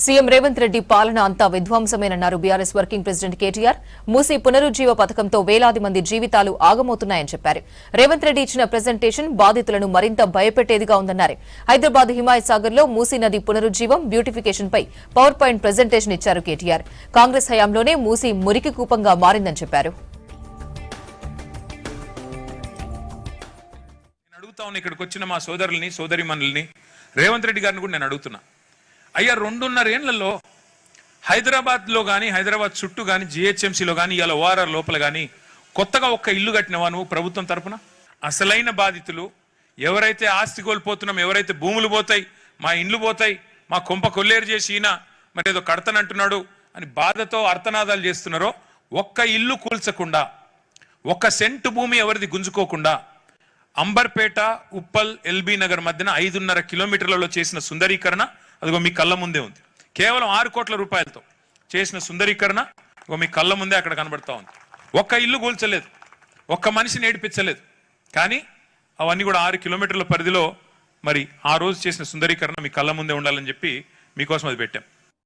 CM Revanth Reddy పాలన అంతా విధ్వంసమేనన్నారు BRS working president KTR. Musi పునరుజ్జీవ పథకంతో వేలాది మంది జీవితాలు ఆగమవుతున్నాయని చెప్పారు. రేవంత్ రెడ్డి ఇచ్చిన ప్రెజెంటేషన్ బాధితులను మరింత భయపెట్టేదిగా ఉందన్నారు. హైదరాబాద్ హిమాయత్ సాగర్ లో మూసీ నది పునరుజ్జీవం, బ్యూటిఫికేషన్ పై పవర్ పాయింట్ ప్రెజెంటేషన్ ఇచ్చారు కేటీఆర్. కాంగ్రెస్ హయాంలోనే మూసీ మురికి కూపంగా మారిందని చెప్పారు. ఇక్కడికి వచ్చిన మా సోదరుల్ని సోదరిమణుల్ని రేవంత్ రెడ్డి గారిని కూడా నేను అడుగుతున్నా, అయ్యా 2.5 ఏళ్లలో హైదరాబాద్లో కానీ హైదరాబాద్ చుట్టూ కానీ జిహెచ్ఎంసీలో కానీ ఇలా ఓఆర్ఆర్ లోపల కానీ కొత్తగా ఒక్క ఇల్లు కట్టినవా నువ్వు ప్రభుత్వం తరపున? అసలైన బాధితులు ఎవరైతే ఆస్తి కోల్పోతున్నాం, ఎవరైతే భూములు పోతాయి, మా ఇండ్లు పోతాయి, మా కొంప కొల్లేరు చేసి ఈయన మరి ఏదో కడతనంటున్నాడు అని బాధతో అర్తనాదాలు చేస్తున్నారో ఒక్క ఇల్లు కూల్చకుండా, ఒక్క సెంటు భూమి ఎవరిది గుంజుకోకుండా అంబర్పేట, ఉప్పల్, ఎల్బీ నగర్ మధ్యన 5.5 కిలోమీటర్లలో చేసిన సుందరీకరణ అదిగో మీ కళ్ళ ముందే ఉంది. కేవలం 6 కోట్ల రూపాయలతో చేసిన సుందరీకరణ మీ కళ్ళ ముందే అక్కడ కనబడతా ఉంది. ఒక్క ఇల్లు కూల్చలేదు, ఒక్క మనిషిని ఏడిపించలేదు, కానీ అవన్నీ కూడా 6 కిలోమీటర్ల పరిధిలో మరి ఆ రోజు చేసిన సుందరీకరణ మీ కళ్ళ ముందే ఉండాలని చెప్పి మీకోసం అది పెట్టాం.